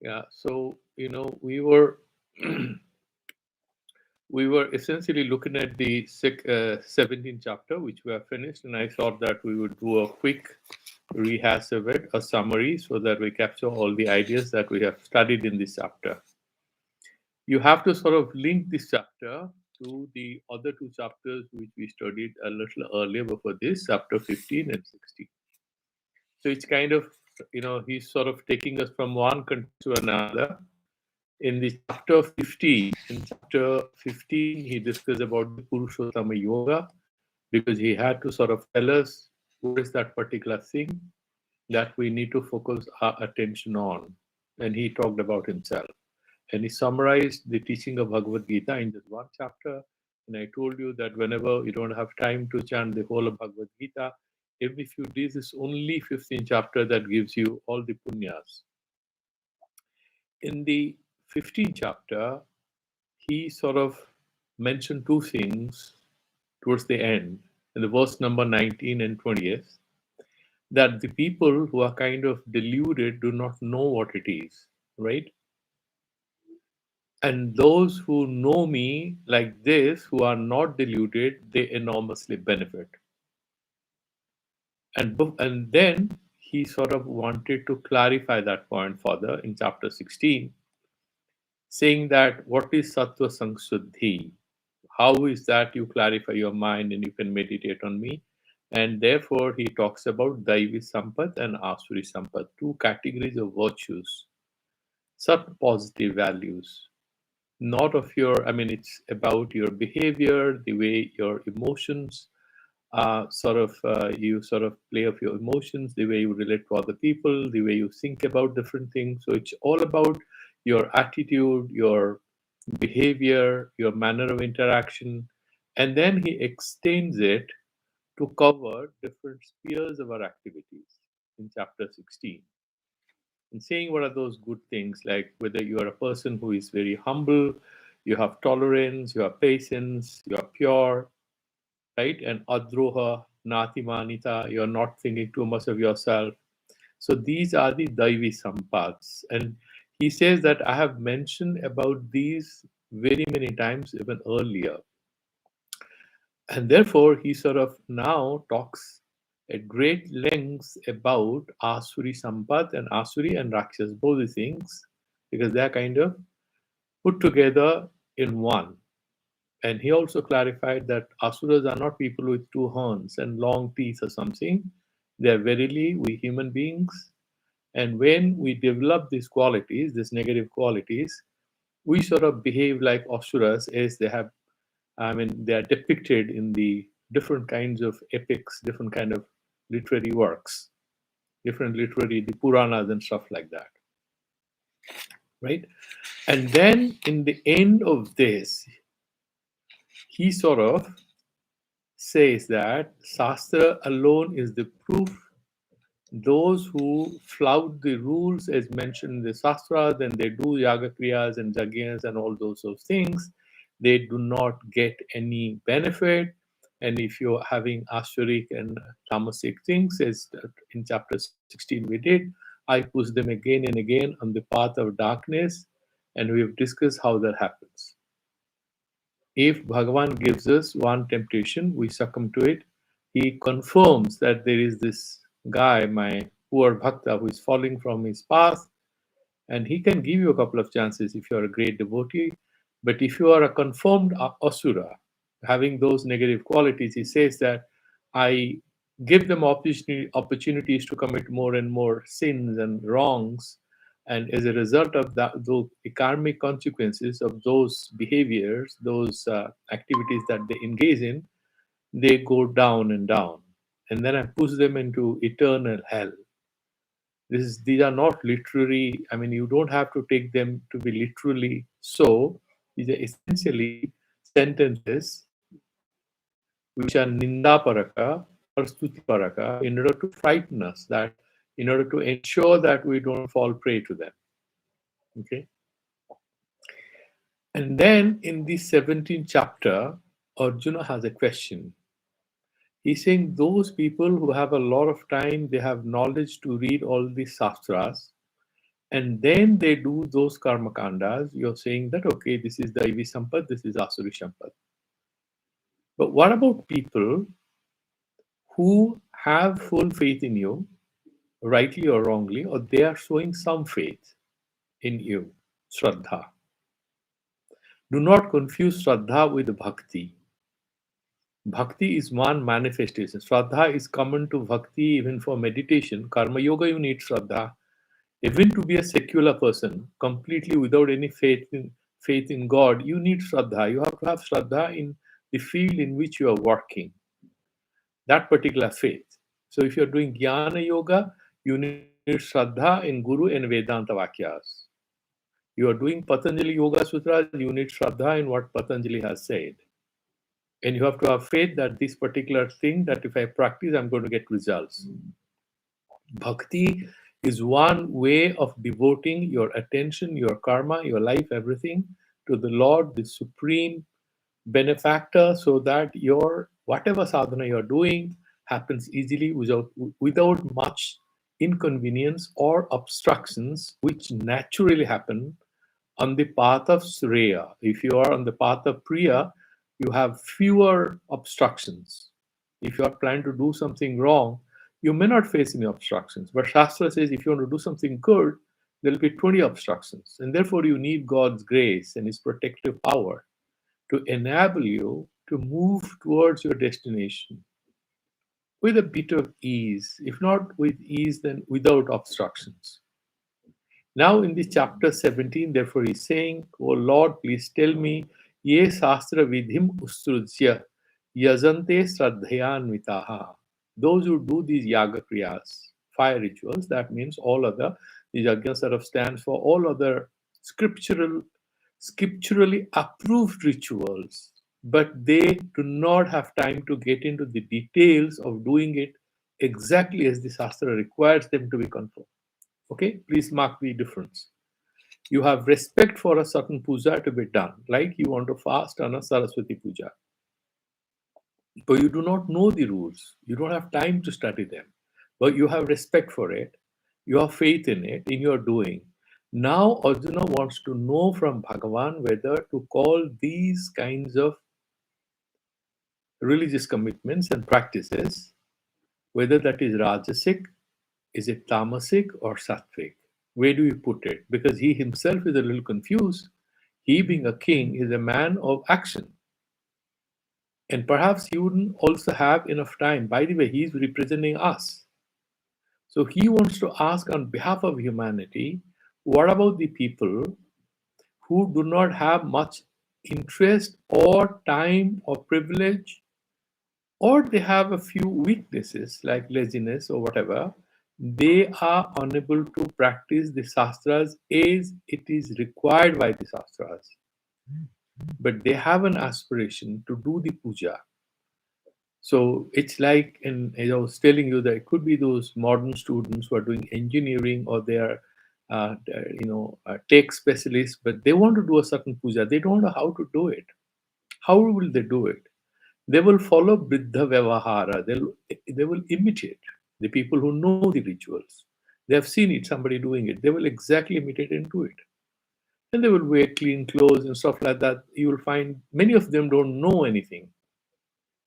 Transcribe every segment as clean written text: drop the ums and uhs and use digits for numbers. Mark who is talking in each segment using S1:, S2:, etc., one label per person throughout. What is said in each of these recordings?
S1: Yeah. So, we were essentially looking at the 17th chapter, which we have finished, and I thought that we would do a quick rehash of it, a summary, so that we capture all the ideas that we have studied in this chapter. You have to sort of link this chapter to the other two chapters which we studied a little earlier before this, chapter 15 and 16. So it's kind of, he's sort of taking us from one context to another. In the chapter 15, he discussed about the Purushottama Yoga because he had to sort of tell us what is that particular thing that we need to focus our attention on. And he talked about himself. And he summarized the teaching of Bhagavad Gita in just one chapter. And I told you that whenever you don't have time to chant the whole of Bhagavad Gita, even if you do this only 15th chapter, that gives you all the punyas. In the 15th chapter, he sort of mentioned two things towards the end, in the verse number 19 and 20th, that the people who are kind of deluded do not know what it is, right? And those who know me like this, who are not deluded, they enormously benefit. And then he sort of wanted to clarify that point further in chapter 16, saying that what is Sattva Samsuddhi? How is that you clarify your mind and you can meditate on me? And therefore, he talks about Daivi Sampat and Asuri Sampat, two categories of virtues, sat positive values, not of your, I mean, it's about your behavior, the way your emotions you sort of play off your emotions, the way you relate to other people, the way you think about different things. So it's all about your attitude, your behavior, your manner of interaction. And then he extends it to cover different spheres of our activities in chapter 16. And saying what are those good things, like whether you are a person who is very humble, you have tolerance, you have patience, you are pure, right? And adroha, natimanita, you're not thinking too much of yourself. So these are the Daivi Sampads. And he says that I have mentioned about these very many times even earlier. And therefore, he sort of now talks at great lengths about Asuri Sampad and Asuri and Rakshas, both the things, because they're kind of put together in one. And he also clarified that asuras are not people with two horns and long teeth or something. They are verily we human beings. And when we develop these qualities, these negative qualities, we sort of behave like asuras as they have, I mean, they are depicted in the different kinds of epics, different kind of literary works, different literary, the Puranas and stuff like that, right? And then in the end of this, he sort of says that Shastra alone is the proof. Those who flout the rules as mentioned in the Shastra, then they do Yaga Kriyas and Yajnas and all those sort of things, they do not get any benefit. And if you're having Ashuric and Tamasic things, as in chapter 16 we did, I push them again and again on the path of darkness, and we've discussed how that happens. If Bhagavan gives us one temptation, we succumb to it. He confirms that there is this guy, my poor bhakta, who is falling from his path, and he can give you a couple of chances if you are a great devotee. But if you are a confirmed asura, having those negative qualities, he says that I give them opportunities to commit more and more sins and wrongs. And as a result of that, the karmic consequences of those behaviors, those activities that they engage in, they go down and down. And then I push them into eternal hell. These are not literary, I mean, you don't have to take them to be literally so. These are essentially sentences which are ninda paraka or stuti paraka in order to frighten us, that in order to ensure that we don't fall prey to them. Okay. And then in the 17th chapter, Arjuna has a question. He's saying those people who have a lot of time, they have knowledge to read all the sastras, and then they do those karma kandas, you're saying that, okay, this is Daivi Sampad, this is Asuri Sampad. But what about people who have full faith in you, rightly or wrongly, or they are showing some faith in you, Shraddha? Do not confuse Shraddha with Bhakti. Bhakti is one manifestation. Shraddha is common to Bhakti even for meditation. Karma Yoga, you need Shraddha. Even to be a secular person, completely without any faith in God, you need Shraddha. You have to have Shraddha in the field in which you are working, that particular faith. So if you're doing Jnana Yoga, you need Shraddha in Guru and Vedanta Vakyas. You are doing Patanjali Yoga Sutras, you need Shraddha in what Patanjali has said. And you have to have faith that this particular thing, that if I practice, I'm going to get results. Bhakti is one way of devoting your attention, your karma, your life, everything to the Lord, the supreme benefactor, so that your whatever sadhana you're doing happens easily without much inconvenience or obstructions, which naturally happen on the path of Sreya. If you are on the path of Priya, you have fewer obstructions. If you are planning to do something wrong, you may not face any obstructions. But Shastra says if you want to do something good, there will be 20 obstructions. And therefore, you need God's grace and His protective power to enable you to move towards your destination with a bit of ease. If not with ease, then without obstructions. Now, in this chapter 17, therefore, he's saying, O Lord, please tell me, Ye Sastra Vidhim Ustrujya Yazante Sradhayanvitaha. Those who do these Yaga Kriyas, fire rituals, that means all other, the Yajna sort of stands for all other scripturally approved rituals, but they do not have time to get into the details of doing it exactly as the Shastra requires them to be conformed. Okay, please mark the difference. You have respect for a certain puja to be done, like you want to fast on a Saraswati puja, but you do not know the rules. You don't have time to study them, but you have respect for it. You have faith in it, in your doing. Now, Arjuna wants to know from Bhagavan whether to call these kinds of religious commitments and practices, whether that is Rajasic, is it Tamasic, or Sattvic? Where do you put it? Because he himself is a little confused. He, being a king, is a man of action. And perhaps he wouldn't also have enough time. By the way, he's representing us. So he wants to ask on behalf of humanity, what about the people who do not have much interest or time or privilege, or they have a few weaknesses like laziness or whatever? They are unable to practice the Shastras as it is required by the Shastras. But they have an aspiration to do the puja. So it's like, and as I was telling you, that it could be those modern students who are doing engineering, or they are, tech specialists, but they want to do a certain puja. They don't know how to do it. How will they do it? They will follow Briddha Vyavahara. They will imitate the people who know the rituals. They have seen it, somebody doing it. They will exactly imitate and do it. And they will wear clean clothes and stuff like that. You will find many of them don't know anything.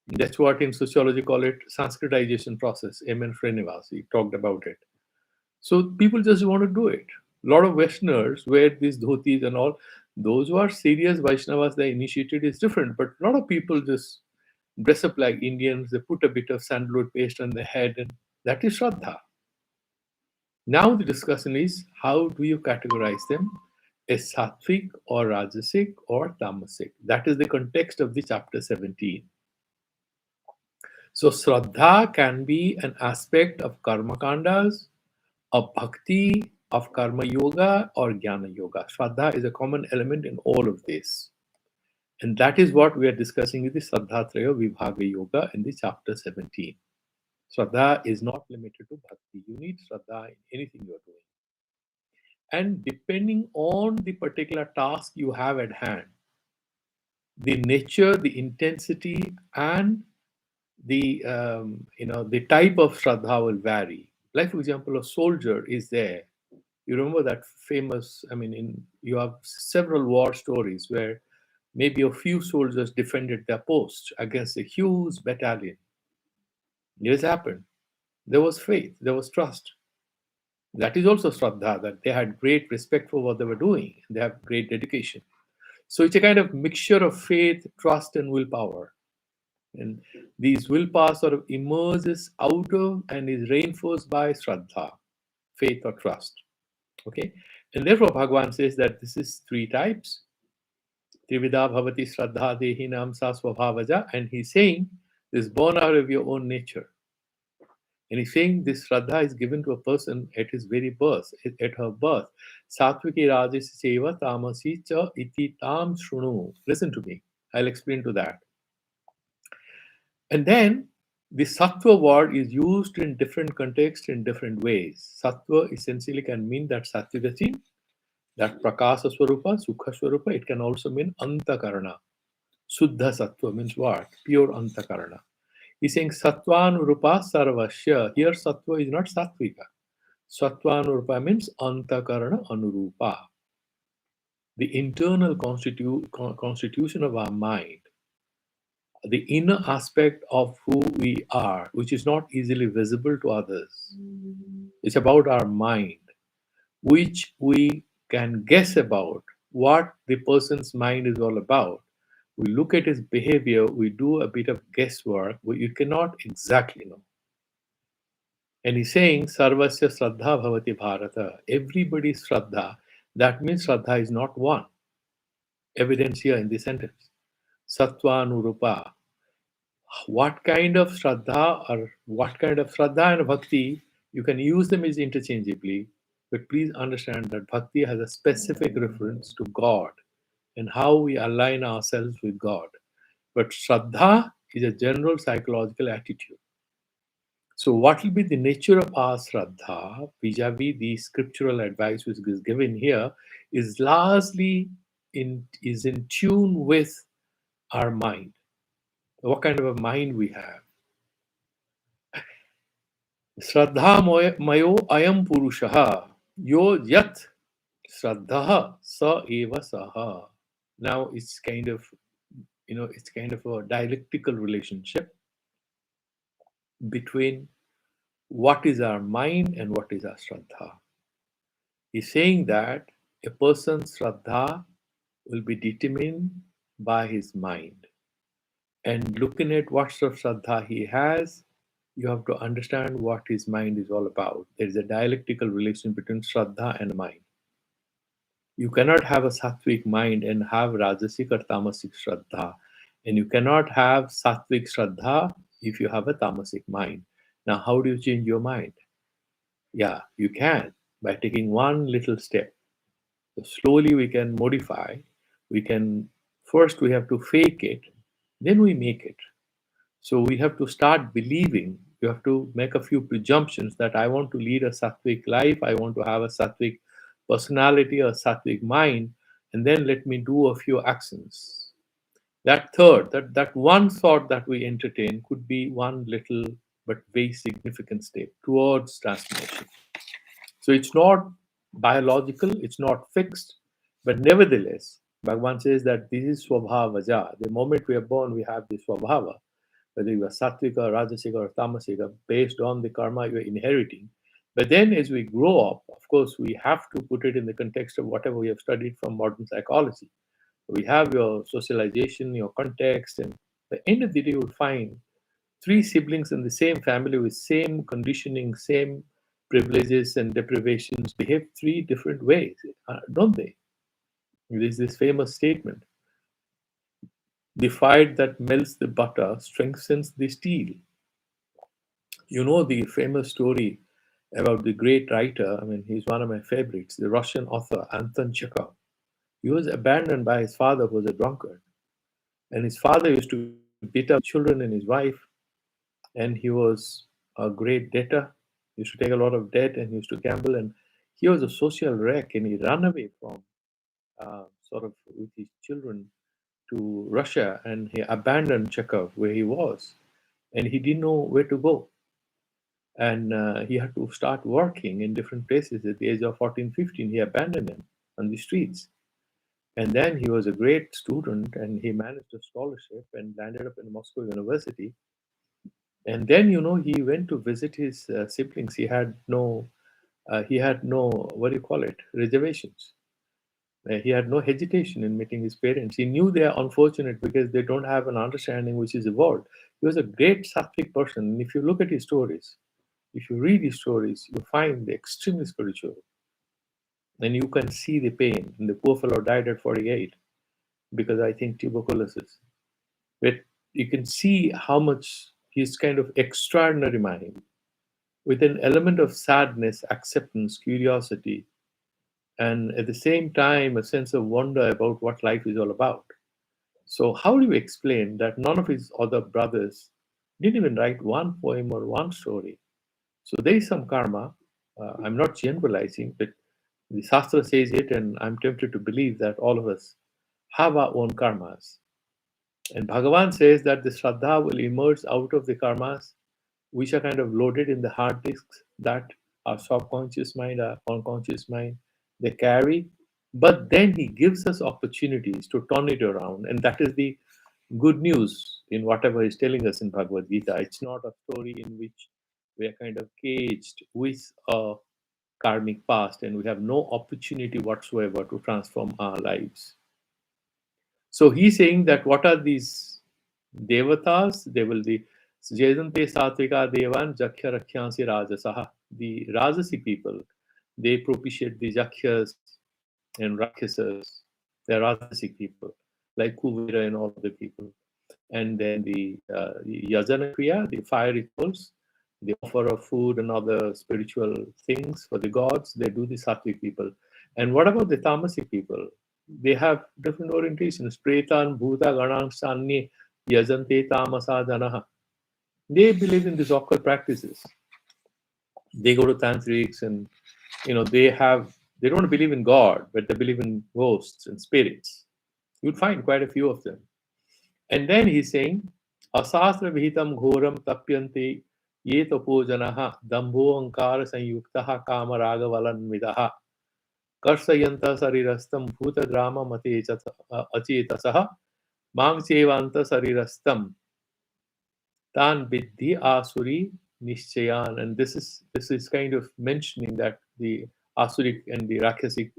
S1: That's what in sociology call it Sanskritization process. M.N. Srinivas, he talked about it. So people just want to do it. A lot of Westerners wear these dhotis and all. Those who are serious Vaishnavas, they initiated is different. But a lot of people just dress up like Indians. They put a bit of sandalwood paste on their head, and that is Shraddha. Now the discussion is, how do you categorize them as Sattvic or Rajasic or Tamasic? That is the context of the chapter 17. So Shraddha can be an aspect of Karma Kandas, of Bhakti, of Karma Yoga, or Jnana Yoga. Shraddha is a common element in all of this. And that is what we are discussing in the Shraddhatraya Vibhaga Yoga in the chapter 17. Shraddha is not limited to Bhakti. You need Shraddha in anything you are doing. And depending on the particular task you have at hand, the nature, the intensity, and the type of Shraddha will vary. Like, for example, a soldier is there. You remember that famous, I mean, you have several war stories where maybe a few soldiers defended their post against a huge battalion. This happened. There was faith, there was trust. That is also Shraddha, that they had great respect for what they were doing. They have great dedication. So it's a kind of mixture of faith, trust, and willpower. And these willpower sort of emerges out of and is reinforced by Shraddha, faith or trust. Okay? And therefore, Bhagavan says that this is three types. Trivida bhavati Shraddha dehinam sa swabhavaja. And he's saying this is born out of your own nature. And he's saying this Shraddha is given to a person at his very birth, at her birth. Satviki rajasi seva tamasi cha iti tam shrunu. Listen to me. I'll explain to that. And then the sattva word is used in different contexts in different ways. Sattva essentially can mean that satvigati, that prakasa swarupa, sukha swarupa. It can also mean antakarana. Suddha sattva means what? Pure antakarana. He's saying sattvanurupa sarvasya. Here sattva is not sattvika. Sattvanurupa means antakarana anurupa. The internal constitution of our mind, the inner aspect of who we are, which is not easily visible to others. It's about our mind, which we can guess about what the person's mind is all about. We look at his behavior, we do a bit of guesswork, you cannot exactly know. And he's saying, Sarvasya Shraddha Bhavati Bharata. Everybody's Shraddha. That means Shraddha is not one. Evidence here in this sentence. Sattvanurupa. What kind of Shraddha or what kind of Shraddha and Bhakti, you can use them as interchangeably, but please understand that Bhakti has a specific reference to God and how we align ourselves with God. But Shraddha is a general psychological attitude. So, what will be the nature of our Shraddha vis-a-vis the scriptural advice which is given here is largely in tune with our mind. What kind of a mind we have. Shraddha mayo ayam purushaha yo yat shraddha sa eva saha. Now it's kind of it's kind of a dialectical relationship between what is our mind and what is our Shraddha. He's saying that a person's Shraddha will be determined by his mind. And looking at what sort of Shraddha he has, you have to understand what his mind is all about. There is a dialectical relation between Shraddha and mind. You cannot have a sattvic mind and have rajasic or tamasic Shraddha. And you cannot have sattvic Shraddha if you have a tamasic mind. Now, how do you change your mind? Yeah, you can by taking one little step. So slowly we can modify. We can first we have to fake it, then we make it. So we have to start believing. You have to make a few presumptions that I want to lead a sattvic life, I want to have a sattvic personality, a sattvic mind, and then let me do a few actions. That third, that one thought that we entertain could be one little but very significant step towards transformation. So it's not biological, it's not fixed, but nevertheless, Bhagavan says that this is swabhavaja. The moment we are born, we have this swabhava, whether you are sattvika, rajasika, or tamasika, based on the karma you are inheriting. But then as we grow up, of course, we have to put it in the context of whatever we have studied from modern psychology. We have your socialization, your context, and at the end of the day, you will find three siblings in the same family with same conditioning, same privileges and deprivations behave three different ways, don't they? There's this famous statement: the fire that melts the butter strengthens the steel. You know the famous story about the great writer, I mean, he's one of my favorites, the Russian author Anton Chekhov. He was abandoned by his father, who was a drunkard. And his father used to beat up children and his wife, and he was a great debtor. He used to take a lot of debt and he used to gamble. And he was a social wreck, and he ran away from sort of with his children to Russia, and he abandoned Chekhov where he was, and he didn't know where to go. and he had to start working in different places. At the age of 14, 15, he abandoned him on the streets. And then he was a great student and he managed a scholarship and landed up in Moscow University. And then, he went to visit his siblings. He had no, what do you call it, reservations. He had no hesitation in meeting his parents. He knew they are unfortunate because they don't have an understanding which is evolved. He was a great sattvic person. And if you look at his stories, if you read his stories, you find the extremely spiritual. And you can see the pain. And the poor fellow died at 48 because I think tuberculosis. But you can see how much his kind of extraordinary mind, with an element of sadness, acceptance, curiosity, and at the same time a sense of wonder about what life is all about. So, how do you explain that none of his other brothers didn't even write one poem or one story? So, there is some karma. I'm not generalizing, but the Shastra says it, and I'm tempted to believe that all of us have our own karmas. And Bhagavan says that the Shraddha will emerge out of the karmas which are kind of loaded in the hard disks that our subconscious mind, our unconscious mind, they carry. But then he gives us opportunities to turn it around. And that is the good news in whatever he's telling us in Bhagavad Gita. It's not a story in which we are kind of caged with a karmic past and we have no opportunity whatsoever to transform our lives. So he's saying that what are these devatas? They will be Jayante Satvika Devan Jakhya Rakhyasi Rajasaha. The Rajasi people, they propitiate the Jakhyas and Rakshasas. They're Rajasic people, like Kuvera and all the people. And then the Yajana Kriya, the fire rituals, the offer of food and other spiritual things for the gods, they do the Sattvic people. And what about the Tamasic people? They have different orientations. Pretan, Bhuta, Ganang, Sanye, Yajante, Tamasa, Danaha. They believe in these occult practices. They go to tantrics and they don't believe in God, but they believe in ghosts and spirits. You'd find quite a few of them. And then he's saying, Asasra vihitam ghoram tapyante ye tapojanaha dambho ankara sanyuktaha kama ragavalan vidaha karsayanta sarirastam bhuta grama mate achetasaha mang chevanta sarirastam tan vidhi asuri nishchayan. And this is kind of mentioning that the asuric and the rakshasic,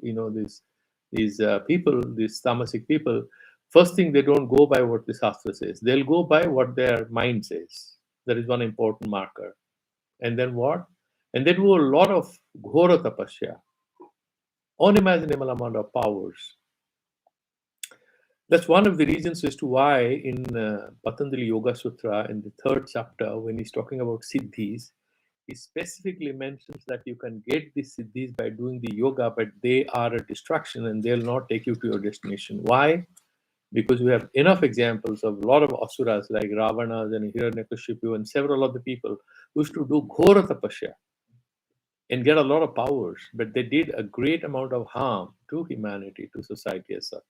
S1: these people, these tamasic people, first thing, they don't go by what the shastra says. They'll go by what their mind says. That is one important marker. And then what? And they do a lot of ghora tapasya, unimaginable amount of powers. That's one of the reasons as to why in Patanjali Yoga Sutra, in the third chapter, when he's talking about siddhis, he specifically mentions that you can get these siddhis by doing the yoga, but they are a distraction and they'll not take you to your destination. Why? Because we have enough examples of a lot of asuras like Ravana and Hiranyakashipu and several other people who used to do ghora tapasya and get a lot of powers, but they did a great amount of harm to humanity, to society as such.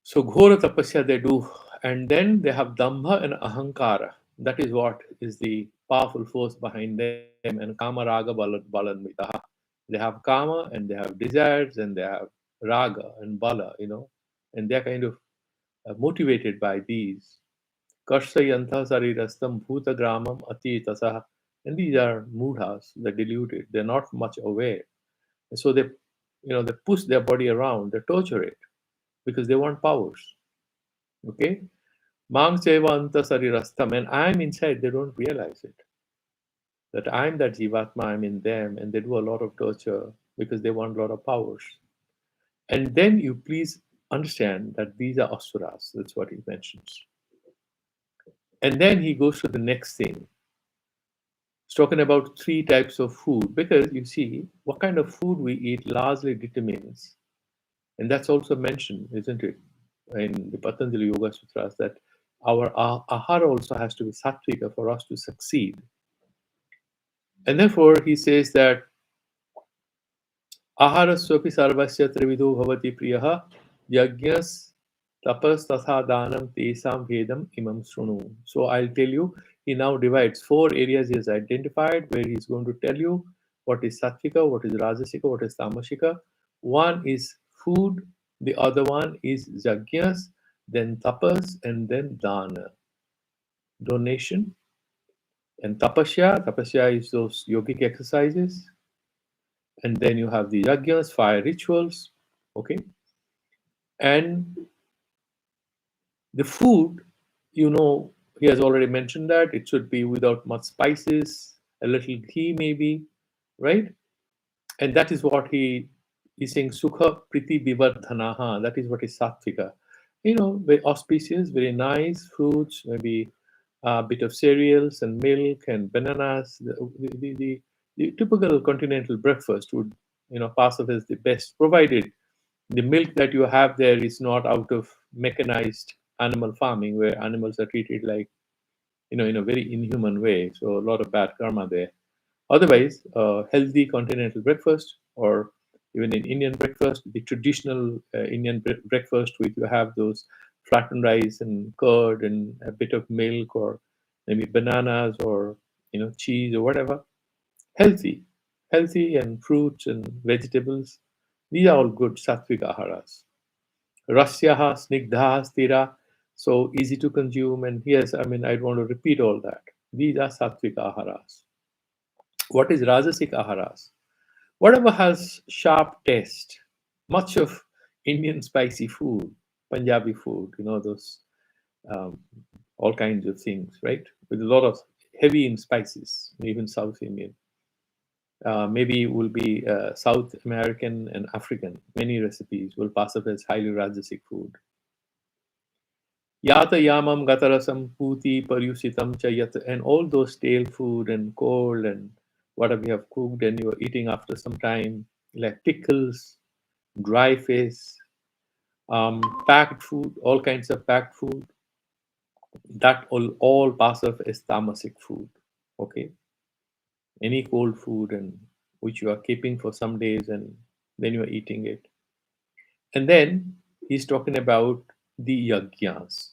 S1: So ghora tapasya they do, and then they have dambha and ahankara. That is what is the powerful force behind them. And kama raga balanvitaha. They have kama and they have desires and they have raga and bala, and they're kind of motivated by these. Karshayantha sarirastam bhuta gramam atitasah. And these are mudhas, they're deluded, they're not much aware. And so they push their body around, they torture it because they want powers. Okay? Mang Sevanta Sarirastam, and I'm inside, they don't realize it. That I'm that Jivatma, I'm in them, and they do a lot of torture because they want a lot of powers. And then you please understand that these are asuras. That's what he mentions. And then he goes to the next thing. He's talking about three types of food because you see, what kind of food we eat largely determines, and that's also mentioned, isn't it, in the Patanjali Yoga Sutras, that our ahara also has to be sattvika for us to succeed. And therefore, he says that aharaswapi sarvasya trivido bhavati priyaha yajñas tapas tatha danam tesam vedam imam srunu. So I'll tell you, He now divides four areas he has identified where he's going to tell you what is sattvika, what is rajasika, what is tamashika. One is food, the other one is yajnas, then tapas, and then dana, donation. And tapasya, tapasya is those yogic exercises. And then you have the yajnas, fire rituals. Okay. And the food, he has already mentioned that it should be without much spices, a little ghee maybe, right? And that is what he is saying, Sukha Priti Vivardhanaha. That is what is Sattvika. Very auspicious, very nice fruits, maybe a bit of cereals and milk and bananas. The typical continental breakfast would, pass off as the best, provided the milk that you have there is not out of mechanized animal farming where animals are treated like, in a very inhuman way. So a lot of bad karma there. Otherwise, healthy continental breakfast, or even in Indian breakfast, the traditional Indian breakfast, which you have those flattened rice and curd and a bit of milk, or maybe bananas, or cheese or whatever. Healthy, healthy, and fruits and vegetables. These are all good sattvic aharas. Rasyaha, snigdha, stira, so easy to consume. And yes, I mean, I don't want to repeat all that. These are sattvic aharas. What is rajasic aharas? Whatever has sharp taste. Much of Indian spicy food, Punjabi food, those um, all kinds of things, right? With a lot of heavy in spices, even South Indian. Maybe will be South American and African. Many recipes will pass up as highly rajasic food. Yata yamam gatarasam puti paryusitam chayat, and all those stale food and cold and whatever we have cooked and you're eating after some time, like pickles, dry fish, packed food, all kinds of packed food, that all pass off as tamasic food. Okay, any cold food and which you are keeping for some days and then you are eating it. And then he's talking about the yajnas.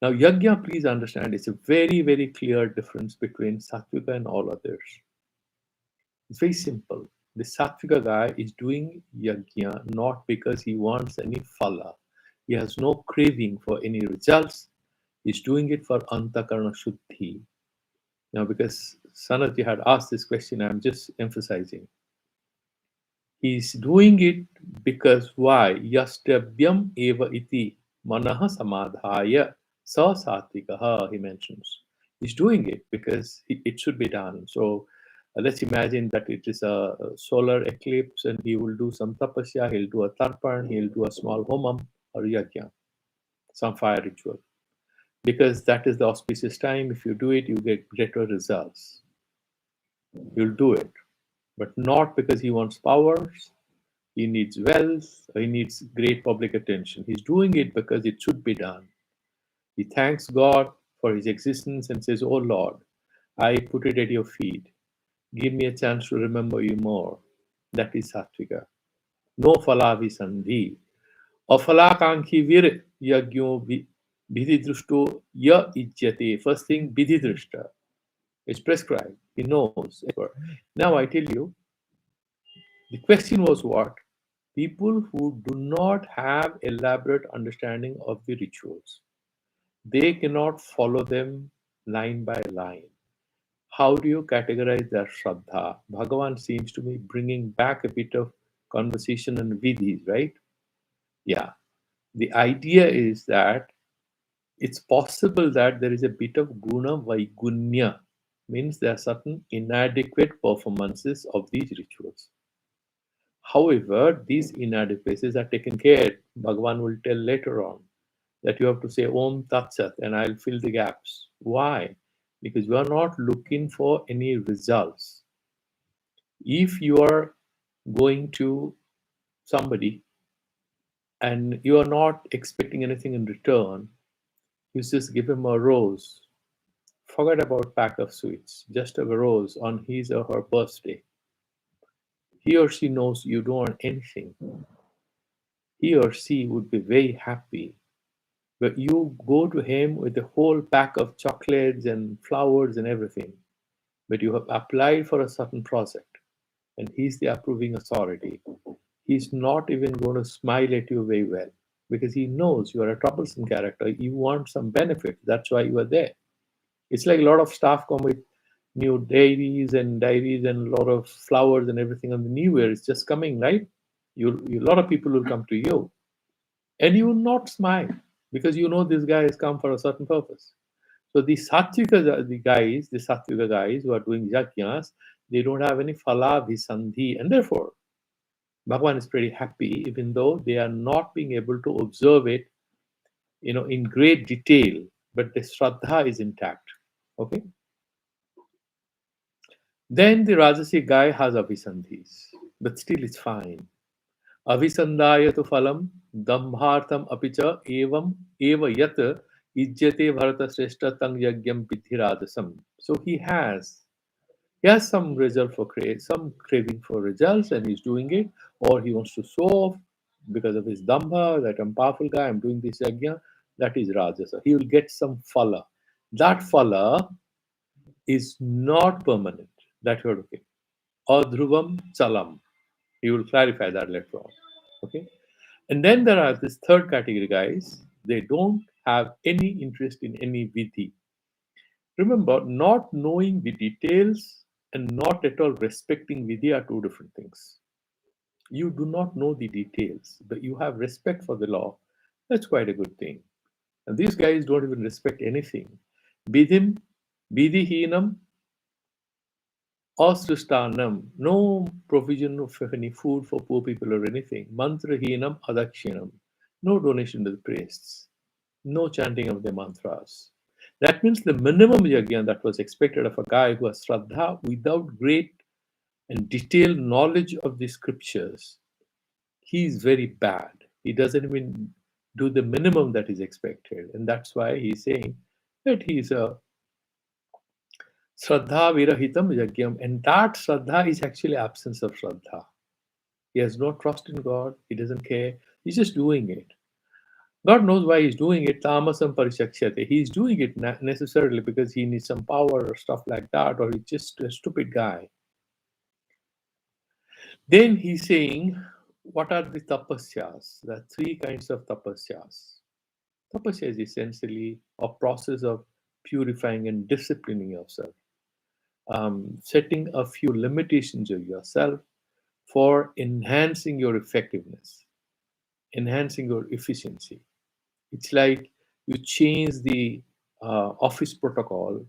S1: Now, yajna, please understand, it's a very, very clear difference between sattvika and all others. It's very simple. The sattvika guy is doing yajna not because he wants any phala. He has no craving for any results. He's doing it for antakarna shuddhi. Now, because Sanatji had asked this question, I'm just emphasizing. He's doing it because why? Yastavyam eva iti manaha samadhaya sa satvikaha, he mentions. He's doing it because it should be done. So let's imagine that it is a solar eclipse and he will do some tapasya, he'll do a tarpan, he'll do a small homam or yajna, some fire ritual. Because that is the auspicious time. If you do it, you get greater results. You'll do it. But not because he wants powers, he needs wealth, he needs great public attention. He's doing it because it should be done. He thanks God for his existence and says, Oh Lord, I put it at your feet. Give me a chance to remember you more. That is Sattvika. No falavi sandhi. Afalakankhi vir yagyo vidhidrushto ya ijyate. First thing, vidhidrushta. It's prescribed. He knows. Now I tell you, the question was what? People who do not have elaborate understanding of the rituals, they cannot follow them line by line. How do you categorize their shraddha? Bhagavan seems to be bringing back a bit of conversation and vidhis, right? Yeah. The idea is that it's possible that there is a bit of guna vaigunya, means there are certain inadequate performances of these rituals. However, these inadequacies are taken care. Bhagavan will tell later on that you have to say Om Tat Sat and I'll fill the gaps. Why? Because you are not looking for any results. If you are going to somebody and you are not expecting anything in return, you just give him a rose. Forget about pack of sweets. Just a rose on his or her birthday. He or she knows you don't want anything. He or she would be very happy. But you go to him with a whole pack of chocolates and flowers and everything, but you have applied for a certain project, and he's the approving authority. He's not even going to smile at you very well because he knows you are a troublesome character. You want some benefit. That's why you are there. It's like a lot of staff come with new diaries and a lot of flowers and everything on the new year. It's just coming, right? A lot of people will come to you and you will not smile because you know this guy has come for a certain purpose. So the Satvika guys who are doing yajnas, they don't have any phala visandhi, and therefore Bhagwan is pretty happy, even though they are not being able to observe it, in great detail, but the Shraddha is intact. Okay. Then the Rajasi guy has Abhisandhis, but still it's fine. Abhisandhaya tu phalam dambhartam apicha evam eva yat ijjate bharata shrestha tang yagyam pithi rajasam. So he has some result for some craving for results, and he's doing it, or he wants to show off because of his dambha that I'm powerful guy, I'm doing this yajna. That is rajasa. He will get some phala. That phala is not permanent. That you're okay. Adhruvam chalam. He will clarify that later on. Okay. And then there are this third category guys. They don't have any interest in any vidhi. Remember, not knowing the details and not at all respecting vidhi are two different things. You do not know the details, but you have respect for the law. That's quite a good thing. And these guys don't even respect anything. Vidhim, vidhihinam, Asristanam, no provision of any food for poor people or anything. Mantrahinam adakshinam, no donation to the priests, no chanting of the mantras. That means the minimum yajna that was expected of a guy who has Shraddha without great and detailed knowledge of the scriptures, he is very bad. He doesn't even do the minimum that is expected. And that's why he's saying that he's a Shraddha virahitam yagyam. And that Shraddha is actually absence of Shraddha. He has no trust in God. He doesn't care. He's just doing it. God knows why he's doing it. Tamasam parishakshate. He's doing it necessarily because he needs some power or stuff like that, or he's just a stupid guy. Then he's saying, what are the tapasyas? There are three kinds of tapasyas. Tapasya is essentially a process of purifying and disciplining yourself, setting a few limitations of yourself for enhancing your effectiveness, enhancing your efficiency. It's like you change the office protocol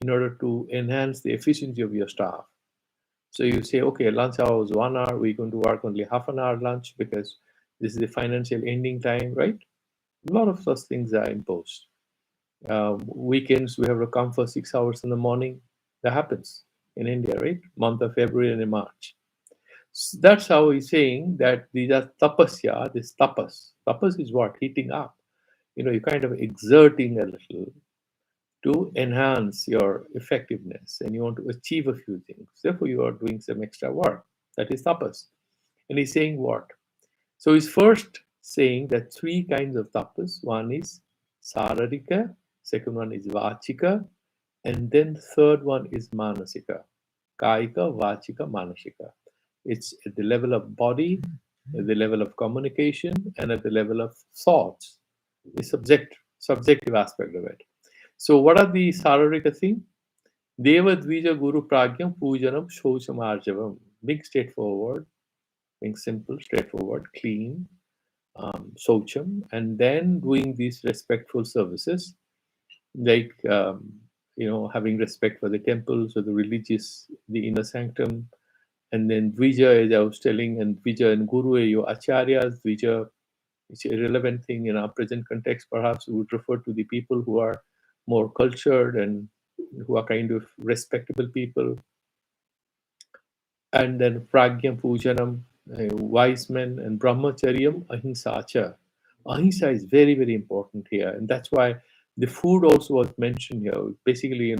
S1: in order to enhance the efficiency of your staff. So you say, okay, lunch hour was 1 hour, we're going to work only half an hour lunch because this is the financial ending time, right? A lot of such things are imposed. Weekends, we have to come for 6 hours in the morning. That happens in India, right? Month of February and in March. So that's how he's saying that these are tapasya, this tapas. Tapas is what? Heating up. You're kind of exerting a little to enhance your effectiveness and you want to achieve a few things. Therefore, you are doing some extra work. That is tapas. And he's saying what? So he's first saying that three kinds of tapas. One is sararika, second one is vachika, and then third one is manasika. Kaika, vachika, manasika. It's at the level of body, at the level of communication, and at the level of thoughts. The subjective aspect of it. So what are the sararika thing? Deva Dvija Guru Pragyam Pujanam Shocham Arjavam. Being straightforward, being simple, straightforward, clean, Socham, and then doing these respectful services, like having respect for the temples or the religious, the inner sanctum, and then Dvija, as I was telling, and Dvija and Guru are your acharyas. Dvija is a relevant thing in our present context. Perhaps we would refer to the people who are more cultured and who are kind of respectable people. And then Pragyam Pujanam, wise men, and Brahmacharyam Ahimsacha. Ahimsa is very, very important here. And that's why the food also was mentioned here. Basically,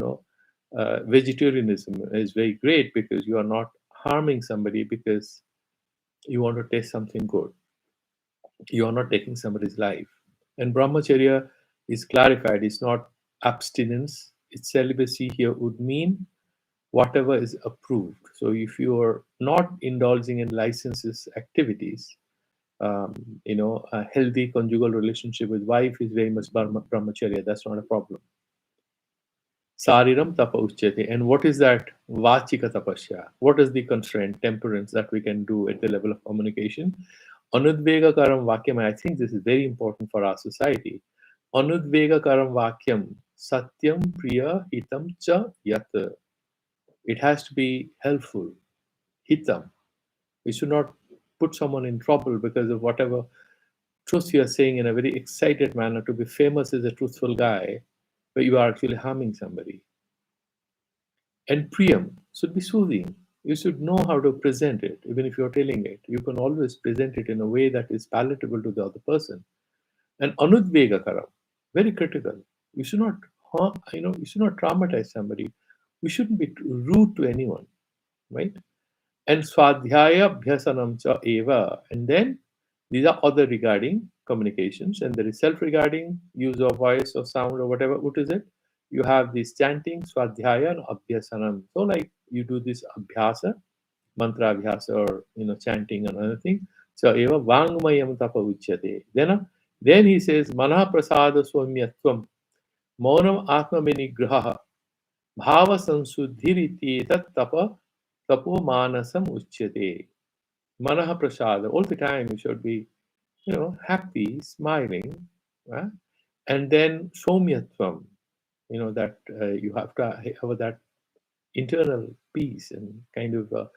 S1: vegetarianism is very great because you are not harming somebody because you want to taste something good. You are not taking somebody's life. And brahmacharya is clarified. It's not abstinence. It's celibacy here would mean whatever is approved. So if you are not indulging in licenses activities, um, a healthy conjugal relationship with wife is very much brahmacharya. That's not a problem. Sariram tapa uchyate. And what is that vachika tapasya? What is the constraint, temperance that we can do at the level of communication? Anudvegakaram vakyam, and I think this is very important for our society. Anudvegakaram vakyam satyam priya hitam cha yat. It has to be helpful, hitam. We should not put someone in trouble because of whatever truth you are saying in a very excited manner to be famous as a truthful guy, but you are actually harming somebody. And priyam should be soothing. You should know how to present it, even if you're telling it. You can always present it in a way that is palatable to the other person. And anudvegakaram, very critical. You should not harm, you should not traumatize somebody. We shouldn't be rude to anyone, right? And swadhyaya bhyasanam cha eva. And then these are other regarding communications, and there is self-regarding use of voice or sound or whatever. What is it? You have this chanting, swadhyaya and abhyasanam. So like you do this abhyasa, mantra abhyasa, or chanting and other thing. So eva vangmayam tapa uchyate. Then he says, mana prasada swamyatvam, maunam atma vinigraha, bhava sansuddhiriti tat tapa tapo manasam uchyate. Manaha prasada. All the time you should be, happy, smiling, right? And then somyatvam, that you have to have that internal peace and kind of,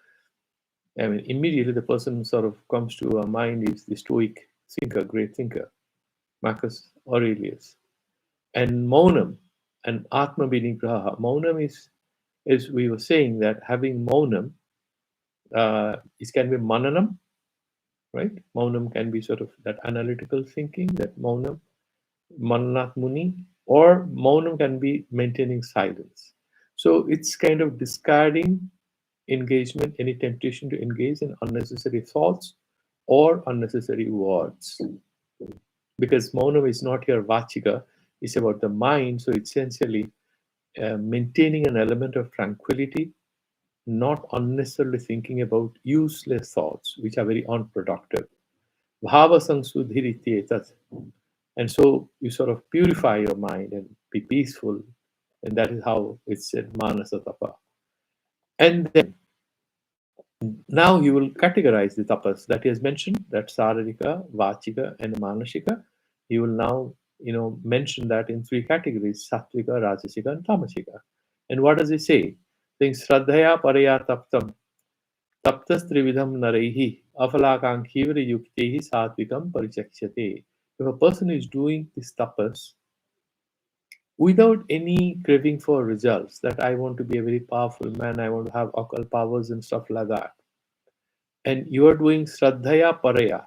S1: immediately the person sort of comes to our mind is the Stoic thinker, great thinker, Marcus Aurelius. And Maunam and Atma Vinigraha. Maunam is, as we were saying, that having Maunam, it can be Mananam, right? Maunam can be sort of that analytical thinking, that Maunam, Mananat Muni, or Maunam can be maintaining silence. So it's kind of discarding engagement, any temptation to engage in unnecessary thoughts or unnecessary words. Because Maunam is not your vachika, it's about the mind. So essentially maintaining an element of tranquility, not unnecessarily thinking about useless thoughts, which are very unproductive. Bhava sansudhiriti. And so you sort of purify your mind and be peaceful. And that is how it's said, manasa tapa. And then now you will categorize the tapas that he has mentioned, that sararika, vachika, and manashika. He will now, mention that in three categories, sattvika, rajasika, and tamasika. And what does he say? Saying, Shraddhaya paraya taptam, taptas trividham naraihi, afalakankhivari yuktehi satvikam parichakshate. If a person is doing this tapas without any craving for results, that I want to be a very powerful man, I want to have occult powers and stuff like that, and you are doing Shraddhaya Paraya,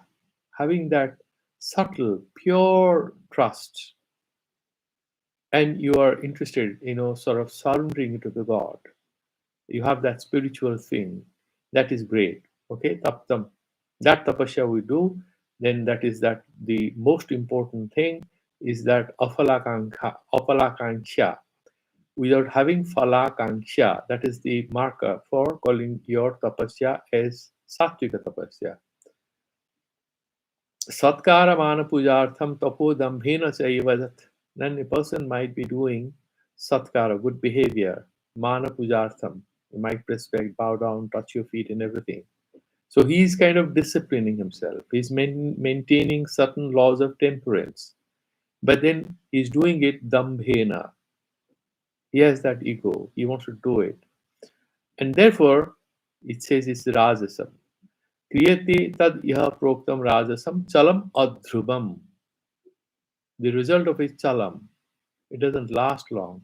S1: having that subtle, pure trust, and you are interested, sort of surrendering to the God. You have that spiritual thing. That is great. Okay, taptam. That tapasya we do, then that is that the most important thing is that apalakanksha. Without having falakanksha, that is the marker for calling your tapasya as sattvika tapasya. Satkara mana pujartham tapo dambhena chaivadat. Then a person might be doing satkara, good behavior, mana pujartham. You might respect, bow down, touch your feet and everything. So he's kind of disciplining himself. He's maintaining certain laws of temperance. But then he's doing it dambhena. He has that ego. He wants to do it. And therefore, it says it's rajasam. Kriyate tad iha proktam rajasam chalam adhrubam. The result of it chalam. It doesn't last long.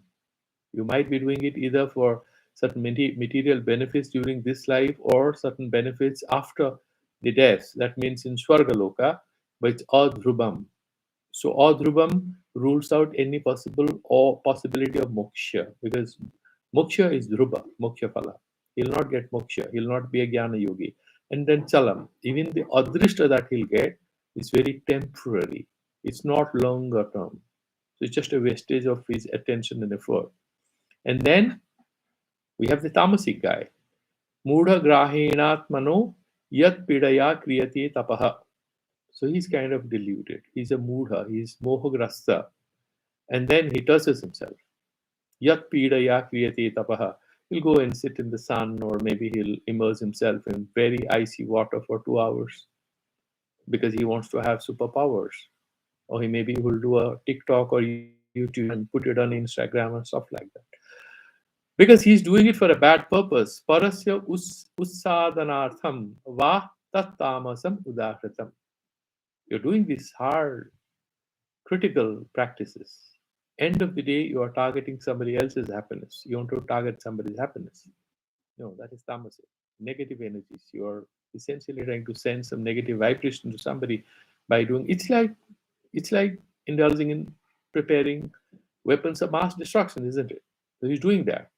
S1: You might be doing it either for certain material benefits during this life or certain benefits after the death. That means in Swargaloka, but it's adhrubam. So adhrubam rules out any possibility of moksha, because moksha is dhruva, moksha phala. He'll not get moksha. He'll not be a jnana yogi. And then chalam, even the adrishta that he'll get is very temporary. It's not longer term. So it's just a wastage of his attention and effort. And then we have the tamasic guy. Mudha grahenatmano yat pidaya kriyate tapaha. So he's kind of deluded. He's a mudha, he's mohagrasta. And then he tosses himself. Yat pidaya kriyate tapaha. He'll go and sit in the sun, or maybe he'll immerse himself in very icy water for 2 hours because he wants to have superpowers. Or he maybe will do a TikTok or YouTube and put it on Instagram and stuff like that. Because he's doing it for a bad purpose. Parasya ussadanartham va tattamasam udahritam. You're doing these hard, critical practices. End of the day, you are targeting somebody else's happiness. You want to target somebody's happiness. No, that is tamasic. Negative energies. You're essentially trying to send some negative vibration to somebody by doing. It's like indulging in preparing weapons of mass destruction, isn't it? So he's doing that.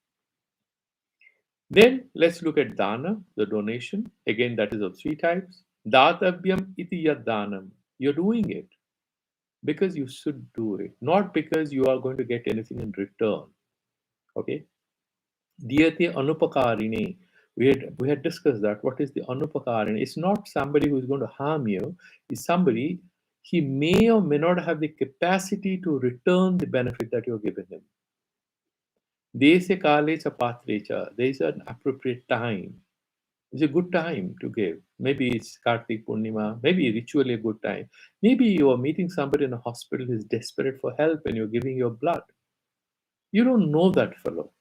S1: Then let's look at dana, the donation. Again, that is of three types. Datavyam iti yad danam. You're doing it because you should do it, not because you are going to get anything in return. Okay? Diyate anupakarine. We had discussed that. What is the anupakarine? It's not somebody who is going to harm you. It's somebody, he may or may not have the capacity to return the benefit that you're giving him. Dese kale cha patre cha. There is an appropriate time. It's a good time to give. Maybe it's Kartik Purnima, maybe ritually a good time. Maybe you are meeting somebody in a hospital who is desperate for help and you're giving your blood. You don't know that fellow.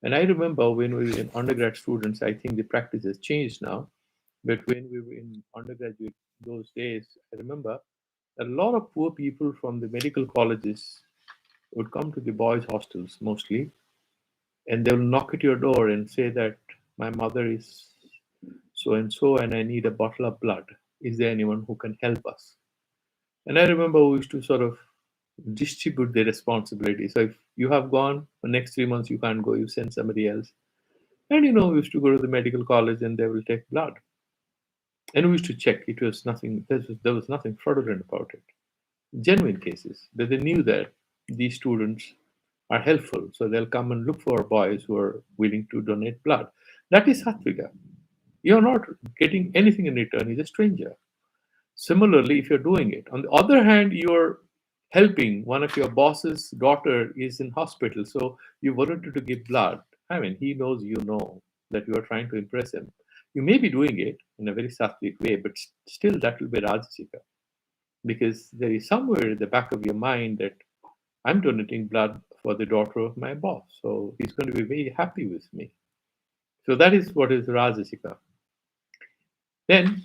S1: And I remember when we were in undergrad students, I think the practice has changed now. But when we were in undergraduate those days, I remember a lot of poor people from the medical colleges would come to the boys' hostels mostly, and they'll knock at your door and say that my mother is so and so, and I need a bottle of blood. Is there anyone who can help us? And I remember we used to sort of distribute the responsibility. So if you have gone, the next 3 months you can't go, you send somebody else. And we used to go to the medical college and they will take blood. And we used to check. It was nothing, there was nothing fraudulent about it. Genuine cases that they knew that these students are helpful. So they'll come and look for boys who are willing to donate blood. That is Satvika. You're not getting anything in return. He's a stranger. Similarly, if you're doing it, on the other hand, you're helping one of your boss's daughter is in hospital, so you volunteer to give blood. I mean, he knows you know that you are trying to impress him. You may be doing it in a very sattvic way, but still that will be rajasika because there is somewhere in the back of your mind that I'm donating blood for the daughter of my boss, so he's going to be very happy with me. So that is what is rajasika. Then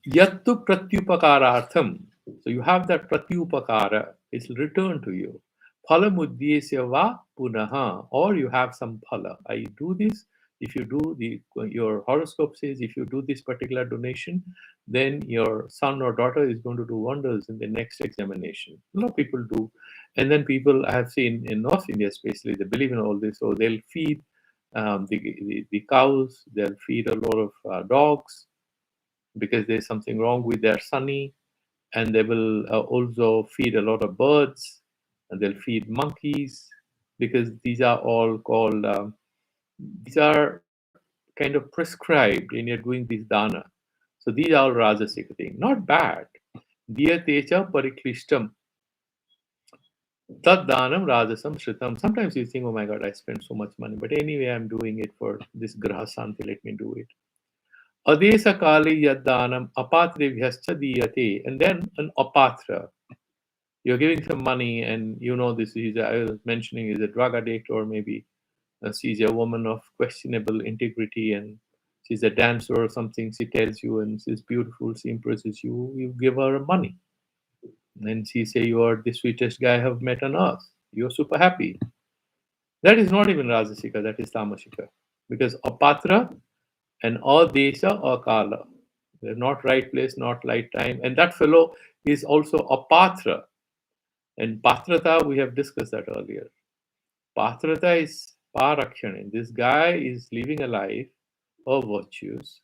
S1: Yattu pratyupakarartham. So you have that pratyupakara, it's returned to you. Phalamuddhyesya va punaha, or you have some phala. I do this. If you do your horoscope says if you do this particular donation, then your son or daughter is going to do wonders in the next examination. A lot of people do, and then people I have seen in North India, especially, they believe in all this. So they'll feed the cows, they'll feed a lot of dogs because there's something wrong with their sunny, and they will also feed a lot of birds, and they'll feed monkeys because these are all called these are kind of prescribed when you're doing this dana. So these are all rajasic thing, not bad. Diyatecha pariklishtam tad danam rajasam shritam. Sometimes you think, oh my god, I spent so much money, but anyway I'm doing it for this graha santi, let me do it. Adesa kali yaddanam apatrebhyascha diyate, and then an apatra. You're giving some money, and this is I was mentioning is a drug addict, or maybe she's a woman of questionable integrity, and she's a dancer or something. She tells you, and she's beautiful, she impresses you. You give her money, and she say you are the sweetest guy I have met on earth. You're super happy. That is not even rajasika. That is tamashika, because apatra and adesha or kala. They're not right place, not right time. And that fellow is also a patra. And patrata, we have discussed that earlier. Patrata is parakshana. This guy is living a life of virtues.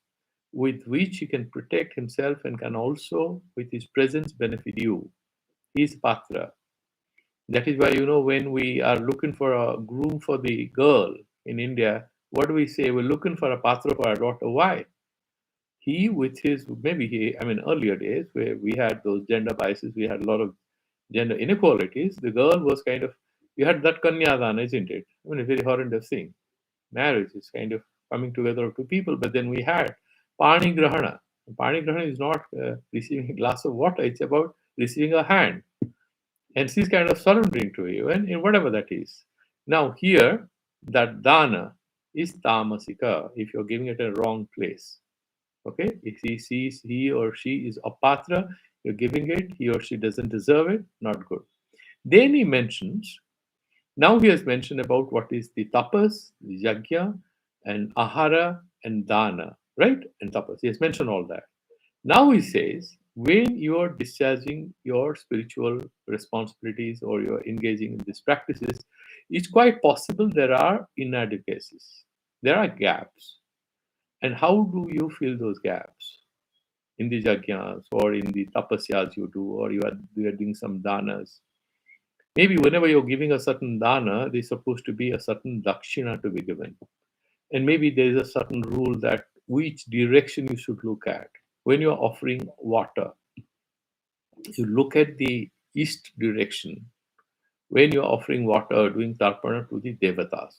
S1: with which he can protect himself and can also, with his presence, benefit you. He is Patra. That is why, when we are looking for a groom for the girl in India, what do we say? We're looking for a Patra for our daughter. Why? He, with his, maybe he, I mean, earlier days where we had those gender biases, we had a lot of gender inequalities, the girl was kind of, you had that Kanyadana, isn't it? I mean, a very horrendous thing. Marriage is kind of coming together of two people, but then we had Pani Grahana. Pani Grahana is not receiving a glass of water, it's about receiving a hand. And she's kind of surrendering to you, and in whatever that is. Now, here, that dana is tamasika if you're giving it a wrong place. Okay, if he sees he or she is apatra, you're giving it, he or she doesn't deserve it, not good. Then he mentions, now he has mentioned about what is the tapas, the yajna, and ahara and dana, right? And tapas. He has mentioned all that. Now he says, when you are discharging your spiritual responsibilities or you're engaging in these practices, it's quite possible there are inadequacies. There are gaps. And how do you fill those gaps? In the yajnas or in the tapasyas you do, or you are doing some danas. Maybe whenever you're giving a certain dana, there's supposed to be a certain dakshina to be given. And maybe there is a certain rule that which direction you should look at. When you're offering water, you look at the east direction. When you're offering water, doing tarpana to the devatas,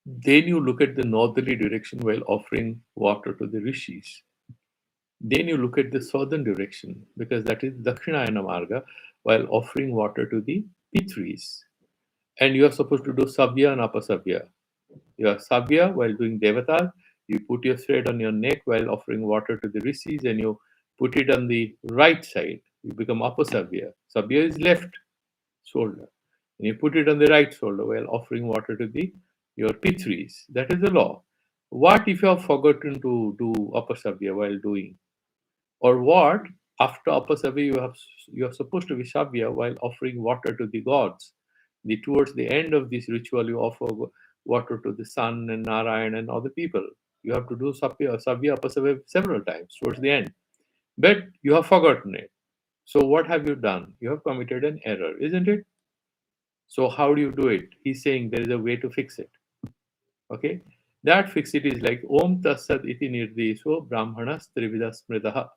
S1: then you look at the northerly direction while offering water to the rishis. Then you look at the southern direction because that is Dakshinayana Marga while offering water to the Pitris. And you are supposed to do Sabya and Apasabya. You are Sabya while doing Devatas. You put your thread on your neck while offering water to the Rishis and you put it on the right side. You become Apasabya. Sabya is left shoulder. And you put it on the right shoulder while offering water to the your Pitris. That is the law. What if you have forgotten to do Apasabya while doing? Or what after Apasabya you are supposed to be Sabya while offering water to the gods. Towards the end of this ritual, you offer water to the sun and Narayan and other people. You have to do Sabya, Apasabya several times towards the end. But you have forgotten it. So what have you done? You have committed an error, isn't it? So how do you do it? He's saying there is a way to fix it. Okay? That fix it is like Om Tassad iti nirdesho Brahmanas Trivida Smritaha.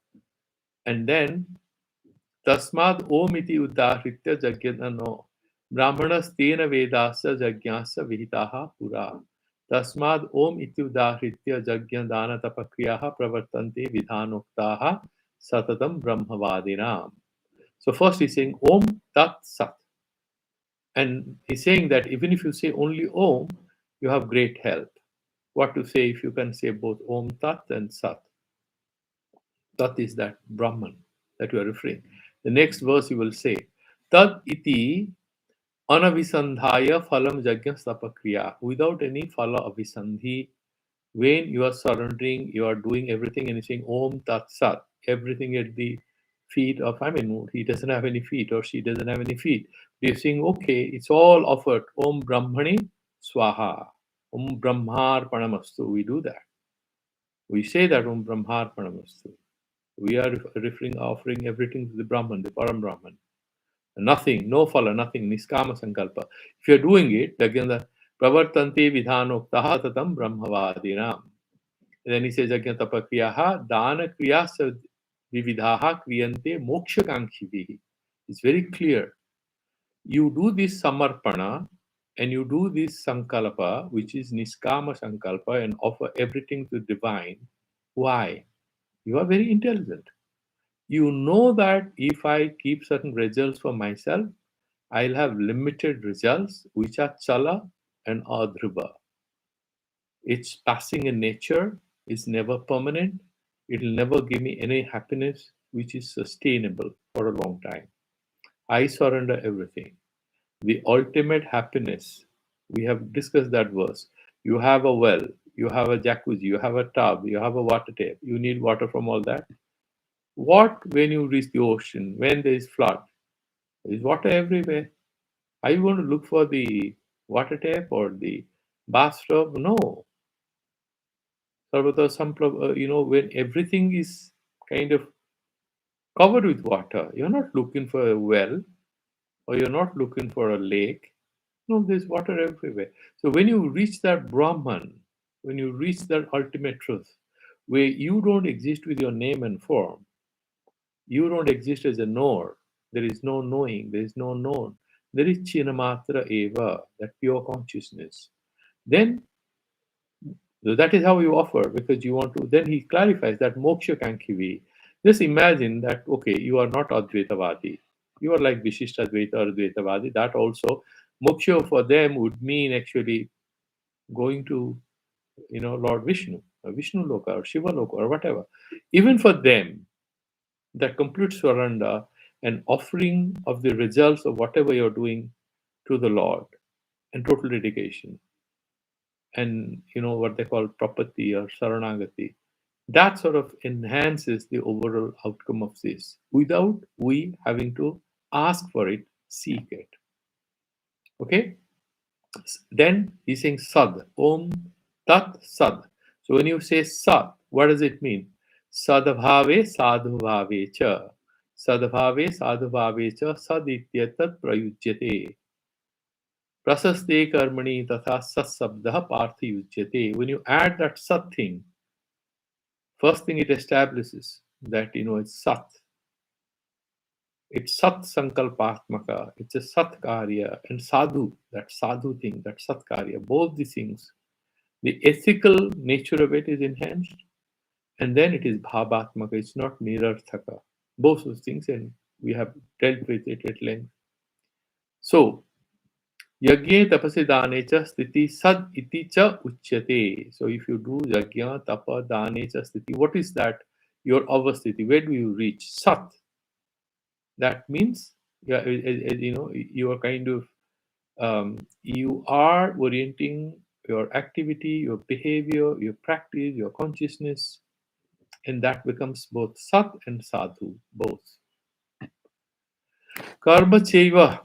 S1: And then तस्माद् ओम इति उदाहृत्य यज्ञनो ब्राह्मणस्तेन वेदास्य यज्ञास्य विहिताः पुरा तस्माद् ओम इति उदाहृत्य यज्ञदानतपक्रियाः प्रवर्तन्ते विधानोक्ताः सततं ब्रह्मवादिनाम्. So first he's saying Om Tat Sat. And he's saying that even if you say only Om, you have great help. What to say if you can say both Om Tat and Sat? Tat is that Brahman that you are referring. The next verse you will say, Tad iti anavisandhaya phalam yajna stapakriya. Without any phala avisandhi, when you are surrendering, you are doing everything and you're saying Om Tat Sat, everything at the feet of, I mean, he doesn't have any feet or she doesn't have any feet. You're saying, okay, it's all offered. Om Brahmani Swaha. Om Brahmar Panamastu. We do that. We say that Om Brahmar Panamastu. We are referring, offering everything to the Brahman, the Param Brahman. Nothing, no phala, nothing, niskama sankalpa. If you're doing it, again, the pravartante vidhanoktaha tatam brahmavadinam. Then he says, again, tapakriyaha dana kriyasa vividhaha kriyante moksha kankhivihi. It's very clear. You do this samarpana and you do this sankalpa, which is niskama sankalpa, and offer everything to divine. Why? You are very intelligent. You know that if I keep certain results for myself, I'll have limited results, which are chala and adhruva. It's passing in nature, it's never permanent, it'll never give me any happiness which is sustainable for a long time. I surrender everything. The ultimate happiness, we have discussed that verse. You have a well, you have a jacuzzi, you have a tub, you have a water tap, you need water from all that. What when you reach the ocean, when there is flood? There is water everywhere. Are you going to look for the water tap or the bathtub? No. Sarvata Samprab, when everything is kind of covered with water, you're not looking for a well or you're not looking for a lake. No, there's water everywhere. So when you reach that Brahman, when you reach that ultimate truth, where you don't exist with your name and form, you don't exist as a knower. There is no knowing, there is no known. There is Chinamatra Eva, that pure consciousness. Then so that is how you offer, because you want to. Then he clarifies that moksha kankivi. Just imagine that, okay, you are not Advaitavadi. You are like Vishishtadvaita or Advaitavadi. That also, moksha for them would mean actually going to, Lord Vishnu, or Vishnu Loka, or Shiva Loka, or whatever. Even for them, that complete surrender and offering of the results of whatever you're doing to the Lord and total dedication, and what they call prapatti or saranagati, that sort of enhances the overall outcome of this without we having to ask for it, seek it. Okay. Then he's saying sad, om tat sad. So when you say sad, what does it mean? Sadbhave sadhubhave cha, sadbhave sadhubhave cha, sad ityatat prayujyate, prasaste karmani tatha sasabdah parthiyujyate. When you add that sat thing, first thing it establishes that it's sat. It's sat sankalpatmaka. It's a sat karya, and sadhu, that sadhu thing, that sat karya. Both these things, the ethical nature of it is enhanced, and then it is bhavatmaka. It's not nirarthaka. Both those things, and we have dealt with it at length. So yajna tapase dane cha sthiti sad iti cha uchyate. So if you do yajna tapa dane cha sthiti, what is that? Your avasthiti. Where do you reach? Sat. That means, yeah, you are kind of you are orienting your activity, your behavior, your practice, your consciousness, and that becomes both sat and sadhu, both. Karma cheva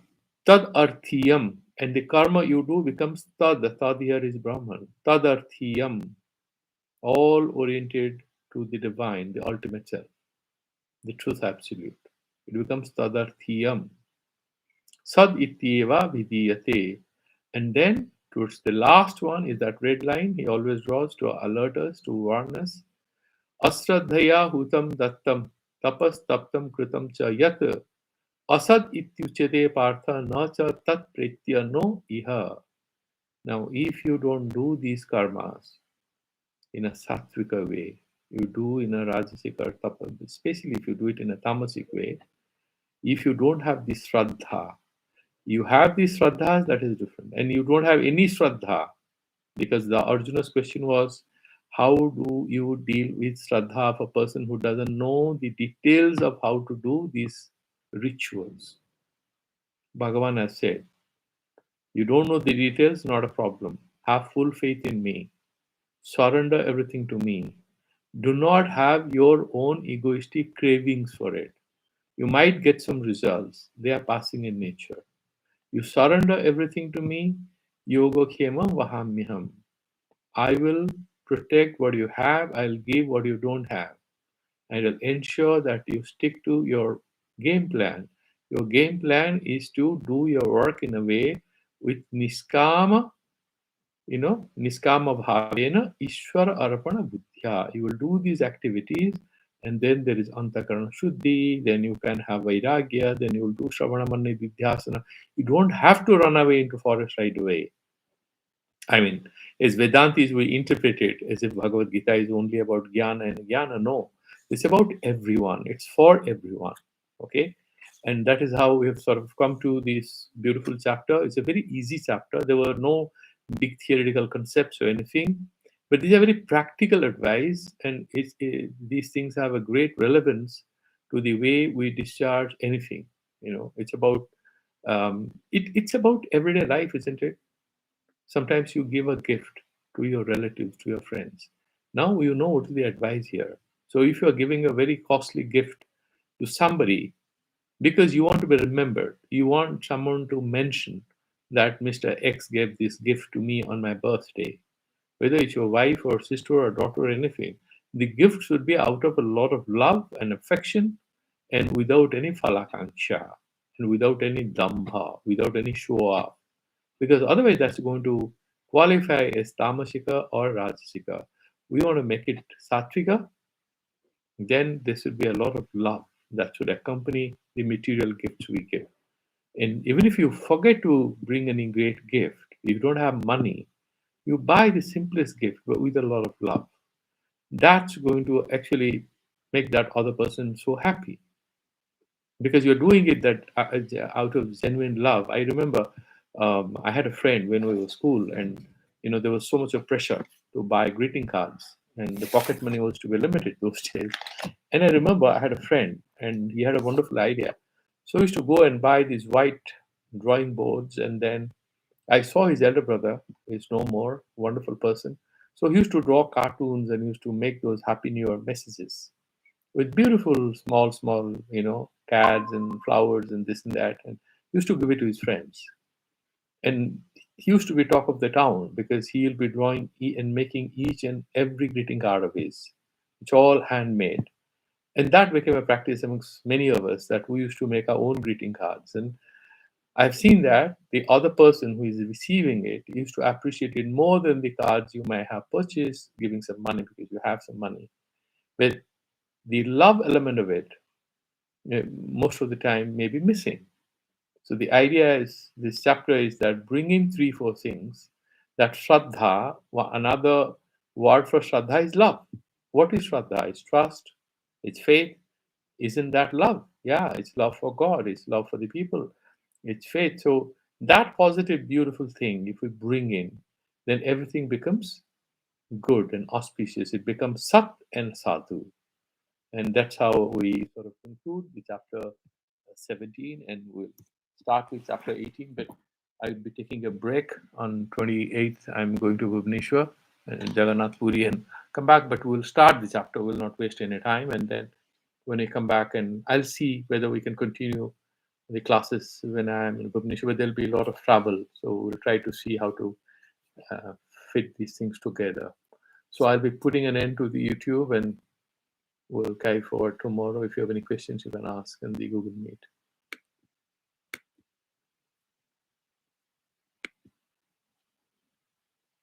S1: tad arthiyam, and the karma you do becomes tad. Tad here is Brahman. Tad arthiyam, all oriented to the divine, the ultimate self, the truth absolute. It becomes tadarthiyam. Sad ityeva vidiyate. And then towards the last one is that red line he always draws to alert us, to warn us. Asradhaya hutam dattam tapas taptam kritam cha yat asad ityuchate partha na cha tat pritya no iha. Now, if you don't do these karmas in a sattvika way, you do in a rajasic or tapas, especially if you do it in a tamasic way, if you don't have this shraddha, you have these shraddhas, that is different. And you don't have any shraddha, because the Arjuna's question was, how do you deal with shraddha of a person who doesn't know the details of how to do these rituals? Bhagavan has said, you don't know the details, not a problem. Have full faith in me. Surrender everything to me. Do not have your own egoistic cravings for it. You might get some results, they are passing in nature. You surrender everything to me, yoga khema vahamyaham. I will protect what you have, I'll give what you don't have. And I'll ensure that you stick to your game plan. Your game plan is to do your work in a way with niskama, niskama bhavena, ishvara arpana buddhya. You will do these activities, and then there is antakarana shuddhi, then you can have vairagya, then you will do shravana manna vidhyasana. You don't have to run away into forest right away. I mean, as Vedantis, we interpret it as if Bhagavad Gita is only about jnana and jnana. No, it's about everyone. It's for everyone. Okay, and that is how we have sort of come to this beautiful chapter. It's a very easy chapter. There were no big theoretical concepts or anything, but these are very practical advice, and these things have a great relevance to the way we discharge anything. It's about it's about everyday life, isn't it? Sometimes you give a gift to your relatives, to your friends. Now you know what is the advice here. So if you are giving a very costly gift to somebody because you want to be remembered, you want someone to mention that Mr. X gave this gift to me on my birthday. whether it's your wife or sister or daughter or anything. The gift should be out of a lot of love and affection and without any falakanksha and without any dambha, without any show off. Because otherwise, that's going to qualify as tamasika or rajasika. We want to make it sattvika, then there should be a lot of love that should accompany the material gifts we give. And even if you forget to bring any great gift, if you don't have money, you buy the simplest gift but with a lot of love. That's going to actually make that other person so happy because you're doing it that out of genuine love. I remember I had a friend when we were school, and there was so much of pressure to buy greeting cards, and the pocket money was to be limited those days. And I remember I had a friend, and he had a wonderful idea. So he used to go and buy these white drawing boards, and then I saw his elder brother, is no more, wonderful person. So he used to draw cartoons and used to make those Happy New Year messages with beautiful small cards and flowers and this and that, and used to give it to his friends. And he used to be talk of the town because he'll be drawing and making each and every greeting card of his. It's all handmade. And that became a practice amongst many of us that we used to make our own greeting cards. And I've seen that the other person who is receiving it used to appreciate it more than the cards you might have purchased, giving some money because you have some money. But the love element of it, most of the time, may be missing. So the idea is this chapter is that bring in three, four things. That Shraddha, another word for Shraddha is love. What is Shraddha? It's trust, it's faith. Isn't that love? Yeah, it's love for God, it's love for the people, it's faith. So that positive, beautiful thing, if we bring in, then everything becomes good and auspicious. It becomes Sat and Sadhu. And that's how we sort of conclude the chapter 17, and we'll start with chapter 18. But I'll be taking a break on 28th. I'm going to Bhubaneswar and Jagannath Puri and come back, but we'll start the chapter. We'll not waste any time. And then when I come back, and I'll see whether we can continue the classes when I'm in Bhubaneswar, but there'll be a lot of travel. So we'll try to see how to uh, fit these things together. So I'll be putting an end to the YouTube, and we'll carry forward tomorrow. If you have any questions, you can ask in the Google Meet.